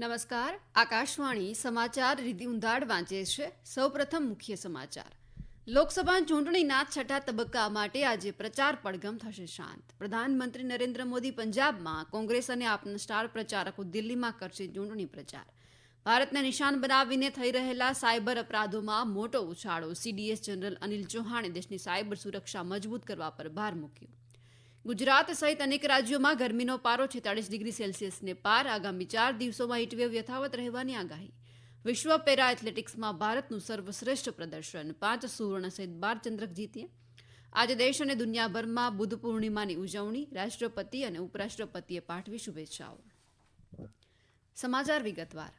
નમસ્કાર. આકાશવાણી સમાચાર રીતિ ઉંધાડ વાંચે છે. સૌપ્રથમ મુખ્ય સમાચાર. લોકસભા ચૂંટણીના છઠ્ઠા તબક્કા માટે આજે પ્રચાર પડઘમ થશે શાંત. પ્રધાનમંત્રી નરેન્દ્ર મોદી પંજાબમાં, કોંગ્રેસ અને આપના સ્ટાર પ્રચારકો દિલ્હીમાં કરશે ચૂંટણી પ્રચાર. ભારતને નિશાન બનાવીને થઈ રહેલા સાયબર અપરાધોમાં મોટો ઉછાળો. સીડીએસ જનરલ અનિલ ચૌહાણે દેશની સાયબર સુરક્ષા મજબૂત કરવા પર ભાર મૂક્યો. ગુજરાત સહિત અનેક રાજ્યોમાં ગરમીનો પારો 46 ડિગ્રી સેલ્સિયસને પાર. આગામી 4 દિવસોમાં હીટવેવ યથાવત રહેવાની આગાહી. વિશ્વ પેરા એથ્લેટિક્સમાં ભારતનું સર્વશ્રેષ્ઠ પ્રદર્શન. 5 સુવર્ણ સહિત 12 ચંદ્રક જીત્યા. આજે દેશ અને દુનિયાભરમાં બુદ્ધ પૂર્ણિમાની ઉજવણી. રાષ્ટ્રપતિ અને ઉપરાષ્ટ્રપતિએ પાઠવી શુભેચ્છાઓ. સમાચાર વિગતવાર.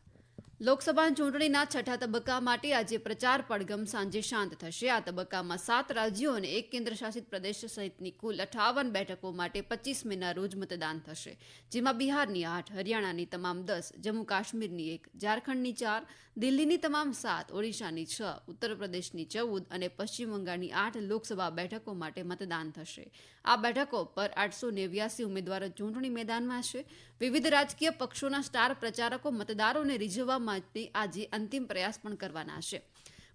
લોકસભા ચૂંટણીના છઠ્ઠા તબક્કા માટે આજે પ્રચાર પડઘમ સાંજે શાંત થશે. આ તબક્કામાં 7 રાજ્યો અને 1 કેન્દ્રશાસિત પ્રદેશ સહિતની કુલ 58 બેઠકો માટે 25 મેના રોજ મતદાન થશે, જેમાં બિહારની 8, હરિયાણાની તમામ 10, જમ્મુ કાશ્મીરની 1, ઝારખંડની 4, દિલ્હીની તમામ 7, ઓડિશાની 6, ઉત્તર પ્રદેશની 14 અને પશ્ચિમ બંગાળની 8 લોકસભા બેઠકો માટે મતદાન થશે. આ બેઠકો પર 889 ઉમેદવારો ચૂંટણી મેદાનમાં છે. વિવિધ રાજકીય પક્ષોના સ્ટાર પ્રચારકો મતદારોને રીઝવવા માટે આજે અંતિમ પ્રયાસ પણ કરવાના છે.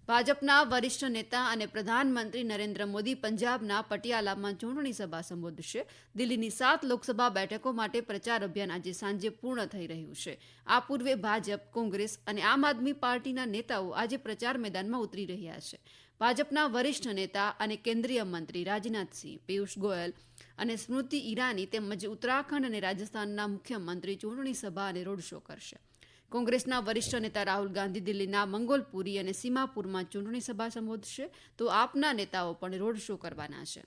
ભાજપના વરિષ્ઠ નેતા અને પ્રધાનમંત્રી નરેન્દ્ર મોદી પંજાબના પટિયાલામાં ચૂંટણી સભા સંબોધશે. દિલ્હીની 7 લોકસભા બેઠકો માટે પ્રચાર અભિયાન આજે સાંજે પૂર્ણ થઈ રહ્યું છે. આ પૂર્વે ભાજપ, કોંગ્રેસ અને આમ આદમી પાર્ટીના નેતાઓ આજે પ્રચાર મેદાનમાં ઉતરી રહ્યા છે. ભાજપના વરિષ્ઠ નેતા અને કેન્દ્રીય મંત્રી રાજનાથસિંહ, પિયુષ ગોયલ અને સ્મૃતિ ઈરાની તેમજ ઉત્તરાખંડ અને રાજસ્થાનના મુખ્યમંત્રી ચૂંટણી સભા અને રોડ શો કરશે. કોંગ્રેસના વરિષ્ઠ નેતા રાહુલ ગાંધી દિલ્હીના મંગોલપુરી અને સીમાપુરમાં ચૂંટણી સભા સંબોધશે, તો આપના નેતાઓ પણ રોડ શો કરવાના છે.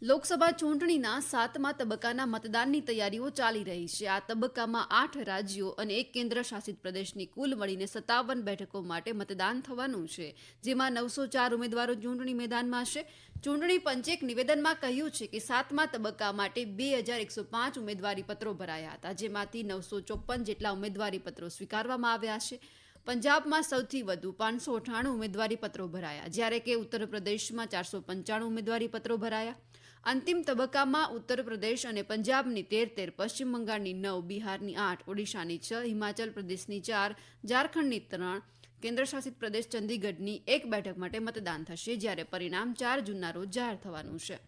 લોકસભા ચૂંટણીના 7મા તબક્કાના મતદાનની તૈયારીઓ ચાલી રહી છે. આ તબક્કામાં 8 રાજ્યો અને 1 કેન્દ્રશાસિત પ્રદેશની કુલ મળીને 57 બેઠકો માટે મતદાન થવાનું છે, જેમાં 904 ઉમેદવારો ચૂંટણી મેદાનમાં છે. ચૂંટણી પંચે એક નિવેદનમાં કહ્યું છે કે 7મા તબક્કા માટે 2105 ઉમેદવારી પત્રો ભરાયા હતા, જેમાંથી 954 જેટલા ઉમેદવારી પત્રો સ્વીકારવામાં આવ્યા છે. પંજાબમાં સૌથી વધુ 598 ઉમેદવારી પત્રો ભરાયા, જ્યારે કે ઉત્તર પ્રદેશમાં 495 ઉમેદવારી પત્રો ભરાયા. અંતિમ તબક્કામાં ઉત્તર પ્રદેશ અને પંજાબની 13, પશ્ચિમ બંગાળની 9, બિહારની 8, ઓડિશાની 6, હિમાચલ પ્રદેશની 4, ઝારખંડની 3, કેન્દ્રશાસિત પ્રદેશ ચંદીગઢની 1 બેઠક માટે મતદાન થશે, જ્યારે પરિણામ 4 જૂનના રોજ જાહેર થવાનું છે.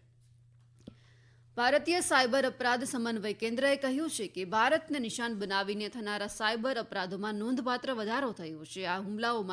ભારતીય સાયબર અપરાધ સમન્વય કેન્દ્રએ કહ્યું છે કે ભારતને નિશાન બનાવીને થનારા સાયબર અપરાધોમાં નોંધપાત્ર વધારો થયો છે. આ હુમલાઓ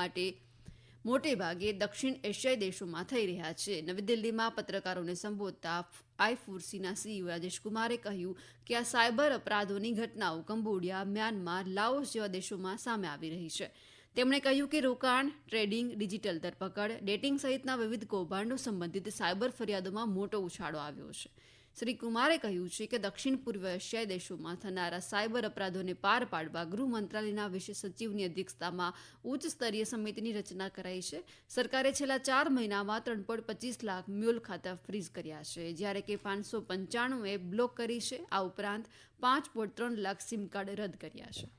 મોટે ભાગે દક્ષિણ એશિયાઈ દેશોમાં થઈ રહ્યા છે. નવી દિલ્હીમાં પત્રકારોને સંબોધતા આઈફોર્સીના સીઈઓ રાજેશ કુમારે કહ્યું કે આ સાયબર અપરાધોની ઘટનાઓ કંબોડિયા, મ્યાનમાર, લાઓસ જેવા દેશોમાં સામે આવી રહી છે. તેમણે કહ્યું કે રોકાણ, ટ્રેડિંગ, ડિજિટલ ધરપકડ, ડેટિંગ સહિતના વિવિધ કૌભાંડો સંબંધિત સાયબર ફરિયાદોમાં મોટો ઉછાળો આવ્યો છે. શ્રી કુમારે કહ્યું છે કે દક્ષિણ પૂર્વ એશિયાઈ દેશોમાં થનારા સાયબર અપરાધોને પાર પાડવા ગૃહ મંત્રાલયના વિશેષ સચિવની અધ્યક્ષતામાં ઉચ્ચ સ્તરીય સમિતિની રચના કરાઈ છે. સરકારે છેલ્લા 4 મહિનામાં 3.25 લાખ મ્યુલ ખાતા ફ્રીઝ કર્યા છે, જ્યારે કે 595 એપ બ્લોક કરી છે. આ ઉપરાંત 5.3 લાખ સિમ કાર્ડ રદ કર્યા છે.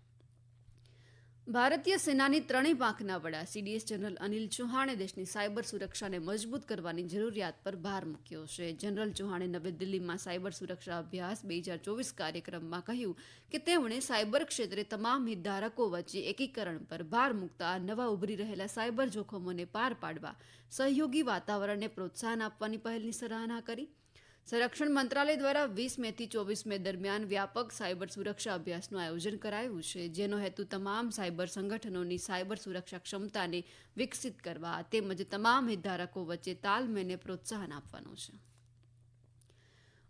ભારતીય સેનાની 3 પાંખના વડા સીડીએસ જનરલ અનિલ ચૌહાણે દેશની સાયબર સુરક્ષાને મજબૂત કરવાની જરૂરિયાત પર ભાર મૂક્યો છે. જનરલ ચૌહાણે નવી દિલ્હીમાં સાયબર સુરક્ષા અભ્યાસ 2024 કાર્યક્રમમાં કહ્યું કે તેમણે સાયબર ક્ષેત્રે તમામ હિતધારકો વચ્ચે એકીકરણ પર ભાર મૂકતા નવા ઉભરી રહેલા સાયબર જોખમોને પાર પાડવા સહયોગી વાતાવરણને પ્રોત્સાહન આપવાની પહેલની સરાહના કરી. સંરક્ષણ મંત્રાલય દ્વારા 20 મેથી 24 મે દરમિયાન વ્યાપક સાયબર સુરક્ષા અભ્યાસનું આયોજન કરાયું છે, જેનો હેતુ તમામ સાયબર સંગઠનોની સાયબર સુરક્ષા ક્ષમતાને વિકસિત કરવા તેમજ તમામ હિતધારકો વચ્ચે તાલમેલને પ્રોત્સાહન આપવાનો છે.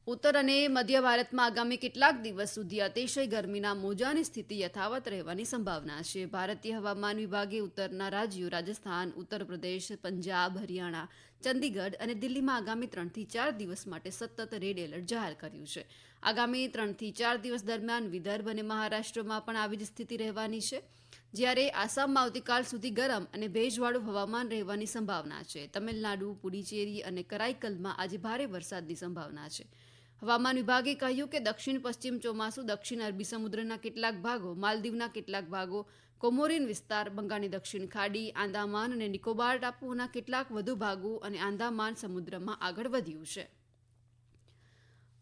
ઉત્તર અને મધ્ય ભારતમાં આગામી કેટલાક દિવસ સુધી અતિશય ગરમીના મોજાની સ્થિતિ યથાવત રહેવાની સંભાવના છે. ભારતીય હવામાન વિભાગે ઉત્તરના રાજ્યો રાજસ્થાન, ઉત્તર પ્રદેશ, પંજાબ, હરિયાણા, ચંદીગઢ અને દિલ્હીમાં આગામી 3 થી 4 દિવસ માટે સતત રેડ એલર્ટ જાહેર કર્યું છે. આગામી 3 થી 4 દિવસ દરમિયાન વિદર્ભ અને મહારાષ્ટ્રમાં પણ આવી જ સ્થિતિ રહેવાની છે, જ્યારે આસામમાં આવતીકાલ સુધી ગરમ અને ભેજવાળું હવામાન રહેવાની સંભાવના છે. તમિલનાડુ, પુડુચેરી અને કરાઈકલમાં આજે ભારે વરસાદની સંભાવના છે. હવામાન વિભાગે કહ્યું કે દક્ષિણ પશ્ચિમ ચોમાસું દક્ષિણ અરબી સમુદ્રના કેટલાક ભાગો, માલદીવના કેટલાક ભાગો, કોમોરિન વિસ્તાર, બંગાળની દક્ષિણ ખાડી, આંદામાન અને નિકોબાર ટાપુઓના કેટલાક વધુ ભાગો અને આંદામાન સમુદ્રમાં આગળ વધ્યું છે.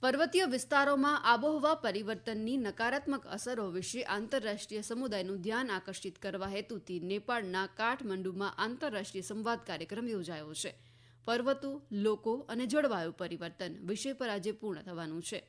પર્વતીય વિસ્તારોમાં આબોહવા પરિવર્તનની નકારાત્મક અસરો વિશે આંતરરાષ્ટ્રીય સમુદાયનું ધ્યાન આકર્ષિત કરવા હેતુથી નેપાળના કાઠમંડુમાં આંતરરાષ્ટ્રીય સંવાદ કાર્યક્રમ યોજાયો છે. પર્વતો, લોકો અને જળવાયુ પરિવર્તન વિષય પર આજે પૂર્ણ થવાનું છે,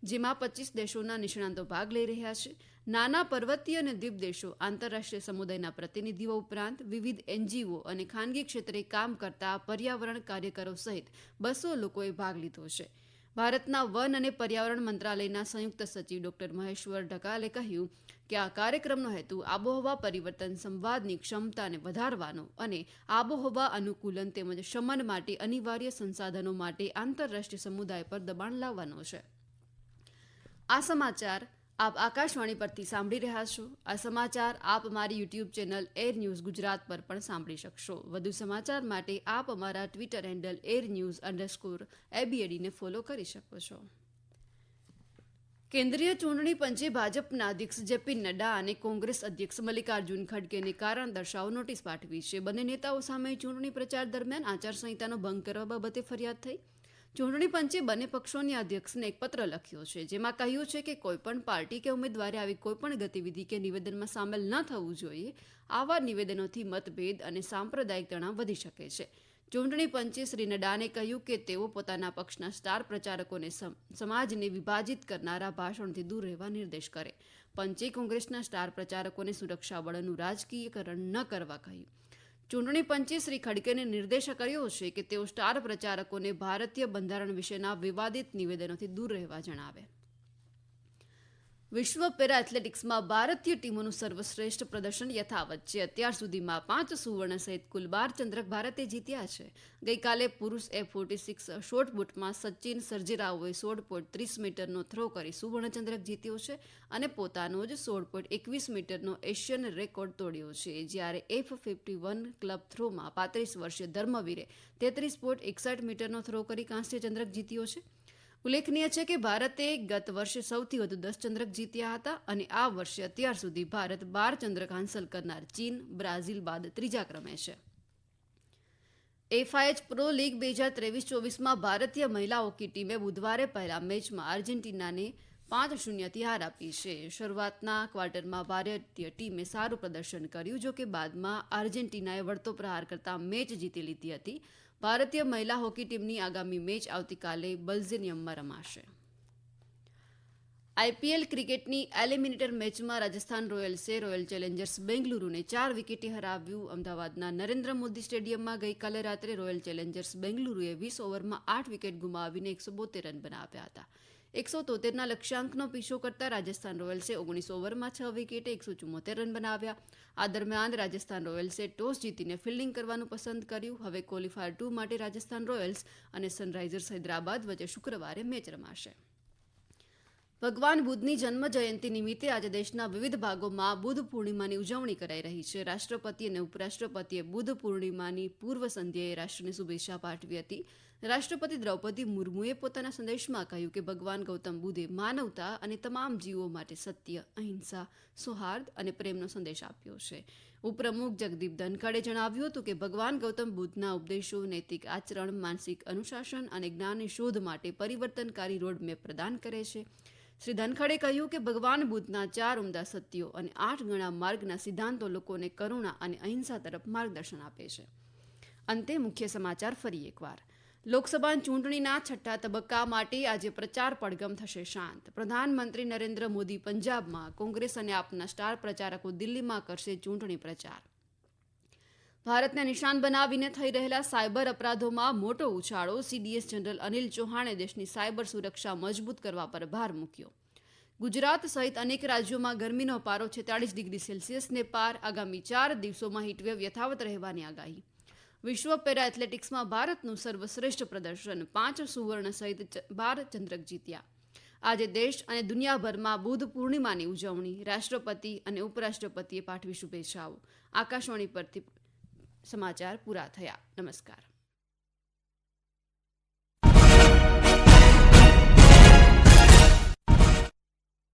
જેમાં 25 દેશોના નિષ્ણાંતો ભાગ લઈ રહ્યા છે. નાના પર્વતીય અને દ્વીપ દેશો, આંતરરાષ્ટ્રીય સમુદાયના પ્રતિનિધિઓ ઉપરાંત વિવિધ NGO અને ખાનગી ક્ષેત્રે કામ કરતા પર્યાવરણ કાર્યકરો સહિત 200 લોકોએ ભાગ લીધો છે. ભારતના વન અને પર્યાવરણ મંત્રાલયના સંયુક્ત સચિવ ડોક્ટર મહેશ્વર ઢકાલે કહ્યું કે આ કાર્યક્રમનો હેતુ આબોહવા પરિવર્તન સંવાદની ક્ષમતાને વધારવાનો અને આબોહવા અનુકૂલન તેમજ શમન માટે અનિવાર્ય સંસાધનો માટે આંતરરાષ્ટ્રીય સમુદાય પર દબાણ લાવવાનો છે. આ સમાચાર આપ આકાશવાણી પરથી સાંભળી રહ્યા છો. આ સમાચાર આપ અમારી YouTube channel air news Gujarat પર પણ સાંભળી શકશો. વધુ સમાચાર માટે આપ અમારા ટ્વિટર હેન્ડલ airnews_abad ને ફોલો કરી શકો છો. કેન્દ્રીય ચૂંટણી પંચે ભાજપના અધ્યક્ષ જેપી નડ્ડા અને કોંગ્રેસ અધ્યક્ષ મલ્લિકાર્જુન ખડગેને કારણ દર્શાવો નોટિસ પાઠવી છે. બંને નેતાઓ સામે ચૂંટણી પ્રચાર દરમિયાન આચારસંહિતાનો ભંગ કરવા બાબતે ફરિયાદ થઈ. ચૂંટણી પંચે બંને પક્ષોની અધ્યક્ષને એક પત્ર લખ્યો છે, જેમાં કહ્યું છે કે કોઈપણ પાર્ટી કે ઉમેદવારે આવી કોઈપણ ગતિવિધિ કે નિવેદનમાં સામેલ ન થવું જોઈએ. આવા નિવેદનોથી મતભેદ અને સાંપ્રદાયિક તણાવ વધી શકે છે. ચૂંટણી પંચે શ્રી નડ્ડાને કહ્યું કે તેઓ પોતાના પક્ષના સ્ટાર પ્રચારકોને સમાજને વિભાજિત કરનારા ભાષણથી દૂર રહેવા નિર્દેશ કરે. પંચે કોંગ્રેસના સ્ટાર પ્રચારકોને સુરક્ષા બળનું રાજકીયકરણ ન કરવા કહ્યું. ચૂંટણી પંચે શ્રી ખડગેને નિર્દેશ કર્યો છે કે તેઓ સ્ટાર પ્રચારકોને ભારતીય બંધારણ વિશેના વિવાદિત નિવેદનોથી દૂર રહેવા જણાવે. વિશ્વ પેરા એથ્લેટિક્સમાં ભારતીય ટીમોનું સર્વશ્રેષ્ઠ પ્રદર્શન યથાવત છે. અત્યાર સુધીમાં 5 સુવર્ણ સહિત કુલ 12 ચંદ્રક ભારતે જીત્યા છે. ગઈકાલે પુરુષ F46 શોર્ટપુટમાં સચિન સર્જેરાવોએ 16.30 મીટરનો થ્રો કરી સુવર્ણ ચંદ્રક જીત્યો છે અને પોતાનો જ 16.21 મીટરનો એશિયન રેકોર્ડ તોડ્યો છે. જ્યારે F51 ક્લબ થ્રોમાં 35 વર્ષીય ધર્મવીરે 33.61 મીટરનો થ્રો કરી કાંસ્ય ચંદ્રક જીત્યો છે. ઉલ્લેખનીય છે કે ભારતે ગત વર્ષે સૌથી વધુ 10 ચંદ્રક જીત્યા હતા અને આ વર્ષે અત્યાર સુધી ભારત 12 ચંદ્રક હાંસલ કરનાર ચીન, બ્રાઝિલ બાદ ત્રીજા ક્રમે છે. FIH પ્રો લીગ 2023-24માં ભારતીય મહિલા હોકી ટીમે બુધવારે પહેલા મેચમાં આર્જેન્ટિનાને 5-0થી હાર આપી છે. શરૂઆતના ક્વાર્ટરમાં ભારતીય ટીમે સારું પ્રદર્શન કર્યું, જો કે બાદમાં આર્જેન્ટિનાએ વળતો પ્રહાર કરતા મેચ જીતી લીધી હતી. ભારતીય મહિલા હોકી ટીમની આગામી મેચ આવતીકાલે બલ્ઝેનિયમમાં રમાશે. IPL ક્રિકેટની એલિમિનેટર મેચમાં રાજસ્થાન રોયલ્સે રોયલ ચેલેન્જર્સ બેંગલુરુને 4 વિકેટે હરાવ્યું. અમદાવાદના નરેન્દ્ર મોદી સ્ટેડિયમમાં ગઈકાલે રાત્રે રોયલ ચેલેન્જર્સ બેંગલુરુએ 20 ઓવરમાં 8 વિકેટ ગુમાવીને 172 રન બનાવ્યા હતા. 173ના લક્ષ્યાંકનો પીછો કરતા રાજસ્થાન રોયલ્સે 19 ઓવરમાં 6 વિકેટે 174 રન બનાવ્યા. આ દરમિયાન રાજસ્થાન રોયલ્સે ટોસ જીતીને ફિલ્ડિંગ કરવાનું પસંદ કર્યું. હવે ક્વોલિફાયર 2 માટે રાજસ્થાન રોયલ્સ અને સનરાઇઝર્સ હૈદરાબાદ વચ્ચે શુક્રવારે મેચ રમાશે. ભગવાન બુદ્ધની જન્મ જયંતિ નિમિત્તે આજે દેશના વિવિધ ભાગોમાં બુદ્ધ પૂર્ણિમાની ઉજવણી કરાઈ રહી છે. રાષ્ટ્રપતિ અને ઉપરાષ્ટ્રપતિએ બુદ્ધ પૂર્ણિમાની પૂર્વ સંધ્યાએ રાષ્ટ્રને શુભેચ્છા પાઠવી હતી. રાષ્ટ્રપતિ દ્રૌપદી મુર્મુએ પોતાના સંદેશમાં કહ્યું કે ભગવાન ગૌતમ બુદ્ધે માનવતા અને તમામ જીવો માટે સત્ય, અહિંસા, સૌહાર્દ અને પ્રેમનો સંદેશ આપ્યો છે. ઉપપ્રમુખ જગદીપ ધનખડે જણાવ્યું હતું કે ભગવાન ગૌતમ બુદ્ધના ઉપદેશો નૈતિક આચરણ, માનસિક અનુશાસન અને જ્ઞાનની શોધ માટે પરિવર્તનકારી રોડમેપ પ્રદાન કરે છે. શ્રી ધનખડે કહ્યું કે ભગવાન બુદ્ધના 4 ઉમદા સત્યો અને 8 ગણા માર્ગના સિદ્ધાંતો લોકોને કરુણા અને અહિંસા તરફ માર્ગદર્શન આપે છે. અંતે મુખ્ય સમાચાર ફરી એકવાર. લોકસભા ચૂંટણીના 6ઠ્ઠા તબક્કા માટે આજે પ્રચાર પડઘમ થશે શાંત. પ્રધાનમંત્રી નરેન્દ્ર મોદી પંજાબમાં, કોંગ્રેસ અને આપના સ્ટાર પ્રચારકો દિલ્હીમાં કરશે ચૂંટણી પ્રચાર. ભારતને નિશાન બનાવીને થઈ રહેલા સાયબર અપરાધોમાં મોટો ઉછાળો. CDS જનરલ અનિલ ચૌહાણે દેશની સાયબર સુરક્ષા મજબૂત કરવા પર ભાર મૂક્યો. ગુજરાત સહિત અનેક રાજ્યોમાં ગરમીનો પારો 46 ડિગ્રી સેલ્સિયસને પાર. આગામી 4 દિવસોમાં હીટવેવ યથાવત રહેવાની આગાહી. વિશ્વ પેરા એથ્લેટિક્સમાં ભારતનું સર્વશ્રેષ્ઠ પ્રદર્શન, 5 સુવર્ણ સહિત 12 ચંદ્રક જીત્યા. આજે દેશ અને દુનિયાભરમાં બુદ્ધ પૂર્ણિમાની ઉજવણી. રાષ્ટ્રપતિ અને ઉપરાષ્ટ્રપતિએ પાઠવી શુભેચ્છાઓ. આકાશવાણી પરથી સમાચાર પૂરા થયા. નમસ્કાર.